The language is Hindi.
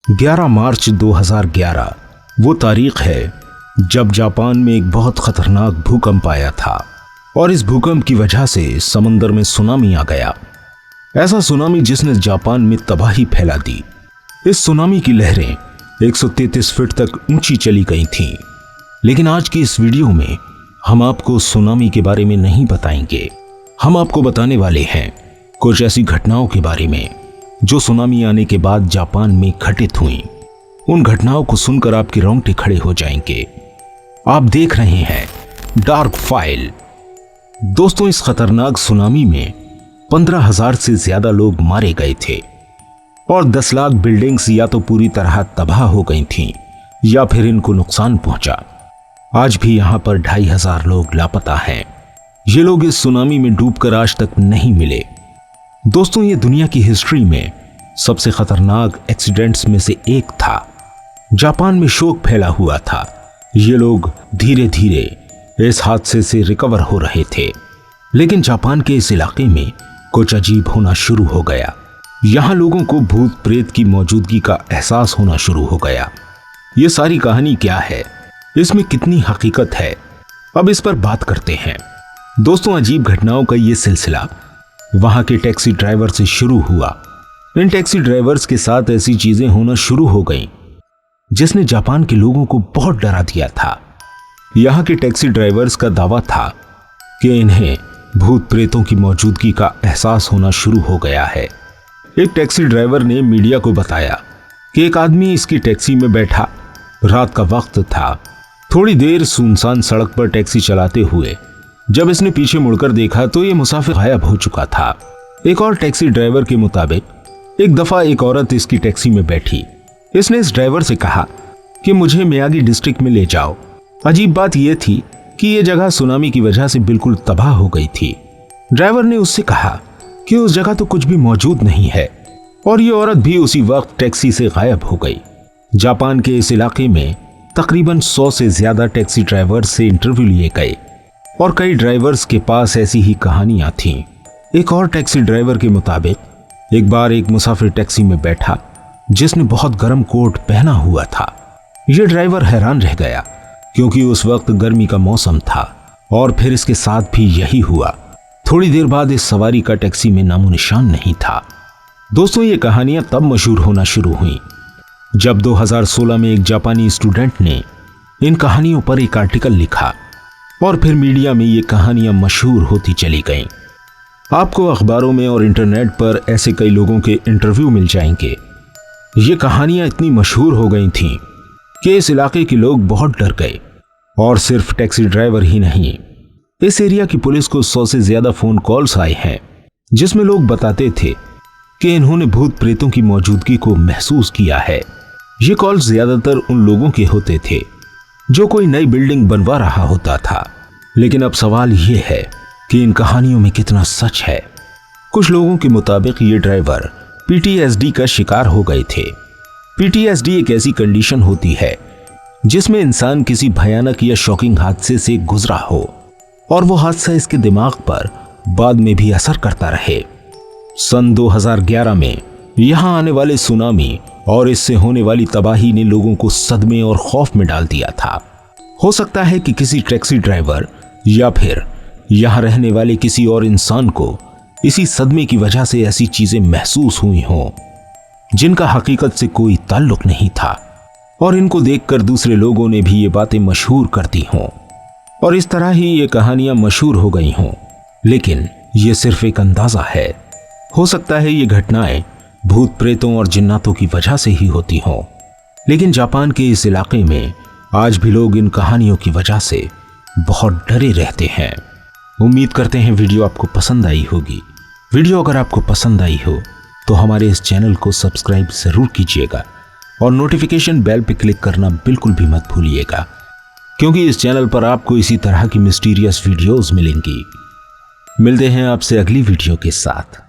11 मार्च 2011 वो तारीख है जब जापान में एक बहुत खतरनाक भूकंप आया था और इस भूकंप की वजह से समंदर में सुनामी आ गया। ऐसा सुनामी जिसने जापान में तबाही फैला दी। इस सुनामी की लहरें 133 फीट तक ऊंची चली गई थीं। लेकिन आज की इस वीडियो में हम आपको सुनामी के बारे में नहीं बताएंगे। हम आपको बताने वाले हैं कुछ ऐसी घटनाओं के बारे में जो सुनामी आने के बाद जापान में घटित हुई। उन घटनाओं को सुनकर आपके रोंगटे खड़े हो जाएंगे। आप देख रहे हैं डार्क फाइल। दोस्तों, इस खतरनाक सुनामी में 15,000 से ज्यादा लोग मारे गए थे और 10 लाख बिल्डिंग्स या तो पूरी तरह तबाह हो गई थीं या फिर इनको नुकसान पहुंचा। आज भी यहां पर 2,500 लोग लापता हैं। ये लोग इस सुनामी में डूबकर आज तक नहीं मिले। दोस्तों, ये दुनिया की हिस्ट्री में सबसे खतरनाक एक्सीडेंट्स में से एक था। जापान में शोक फैला हुआ था। ये लोग धीरे धीरे इस हादसे से रिकवर हो रहे थे, लेकिन जापान के इस इलाके में कुछ अजीब होना शुरू हो गया। यहां लोगों को भूत प्रेत की मौजूदगी का एहसास होना शुरू हो गया। ये सारी कहानी क्या है, इसमें कितनी हकीकत है, अब इस पर बात करते हैं। दोस्तों, अजीब घटनाओं का ये सिलसिला वहां के टैक्सी ड्राइवर से शुरू हुआ। इन टैक्सी ड्राइवर्स के साथ ऐसी चीजें होना शुरू हो गईं जिसने जापान के लोगों को बहुत डरा दिया था। यहां के टैक्सी ड्राइवर्स का दावा था कि इन्हें भूत प्रेतों की मौजूदगी का एहसास होना शुरू हो गया है। एक टैक्सी ड्राइवर ने मीडिया को बताया कि एक आदमी इसकी टैक्सी में बैठा, रात का वक्त था। थोड़ी देर सुनसान सड़क पर टैक्सी चलाते हुए जब इसने पीछे मुड़कर देखा तो ये मुसाफिर गायब हो चुका था। एक और टैक्सी ड्राइवर के मुताबिक एक दफा एक औरत इसकी टैक्सी में बैठी। इसने इस ड्राइवर से कहा कि मुझे मियागी डिस्ट्रिक्ट में ले जाओ। अजीब बात यह थी कि यह जगह सुनामी की वजह से बिल्कुल तबाह हो गई थी। ड्राइवर ने उससे कहा कि उस जगह तो कुछ भी मौजूद नहीं है और ये औरत भी उसी वक्त टैक्सी से गायब हो गई। जापान के इस इलाके में तकरीबन 100 से ज्यादा टैक्सी ड्राइवर से इंटरव्यू लिए गए और कई ड्राइवर्स के पास ऐसी ही कहानियां थीं। एक और टैक्सी ड्राइवर के मुताबिक एक बार एक मुसाफिर टैक्सी में बैठा जिसने बहुत गर्म कोट पहना हुआ था। यह ड्राइवर हैरान रह गया क्योंकि उस वक्त गर्मी का मौसम था और फिर इसके साथ भी यही हुआ। थोड़ी देर बाद इस सवारी का टैक्सी में नामो निशान नहीं था। दोस्तों, ये कहानियां तब मशहूर होना शुरू हुई जब 2016 में एक जापानी स्टूडेंट ने इन कहानियों पर एक आर्टिकल लिखा और फिर मीडिया में ये कहानियां मशहूर होती चली गईं। आपको अखबारों में और इंटरनेट पर ऐसे कई लोगों के इंटरव्यू मिल जाएंगे। ये कहानियां इतनी मशहूर हो गई थीं कि इस इलाके के लोग बहुत डर गए और सिर्फ टैक्सी ड्राइवर ही नहीं, इस एरिया की पुलिस को 100 से ज्यादा फोन कॉल्स आए हैं जिसमें लोग बताते थे कि इन्होंने भूत प्रेतों की मौजूदगी को महसूस किया है। ये कॉल्स ज्यादातर उन लोगों के होते थे जो कोई नई बिल्डिंग बनवा रहा होता था। लेकिन अब सवाल यह है कि इन कहानियों में कितना सच है। कुछ लोगों के मुताबिक ये ड्राइवर पीटीएसडी का शिकार हो गए थे। पीटीएसडी एक ऐसी कंडीशन होती है जिसमें इंसान किसी भयानक या शॉकिंग हादसे से गुजरा हो और वो हादसा इसके दिमाग पर बाद में भी असर करता रहे। सन 2011 में यहां आने वाले सुनामी और इससे होने वाली तबाही ने लोगों को सदमे और खौफ में डाल दिया था। हो सकता है कि किसी टैक्सी ड्राइवर या फिर यहां रहने वाले किसी और इंसान को इसी सदमे की वजह से ऐसी चीजें महसूस हुई हों जिनका हकीकत से कोई ताल्लुक नहीं था और इनको देखकर दूसरे लोगों ने भी ये बातें मशहूर कर दी हों और इस तरह ही ये कहानियां मशहूर हो गई हों। लेकिन ये सिर्फ एक अंदाजा है। हो सकता है ये घटनाएं भूत प्रेतों और जिन्नातों की वजह से ही होती हों। लेकिन जापान के इस इलाके में आज भी लोग इन कहानियों की वजह से बहुत डरे रहते हैं। उम्मीद करते हैं वीडियो आपको पसंद आई होगी। वीडियो अगर आपको पसंद आई हो तो हमारे इस चैनल को सब्सक्राइब जरूर कीजिएगा और नोटिफिकेशन बेल पर क्लिक करना बिल्कुल भी मत भूलिएगा, क्योंकि इस चैनल पर आपको इसी तरह की मिस्टीरियस वीडियोस मिलेंगी। मिलते हैं आपसे अगली वीडियो के साथ।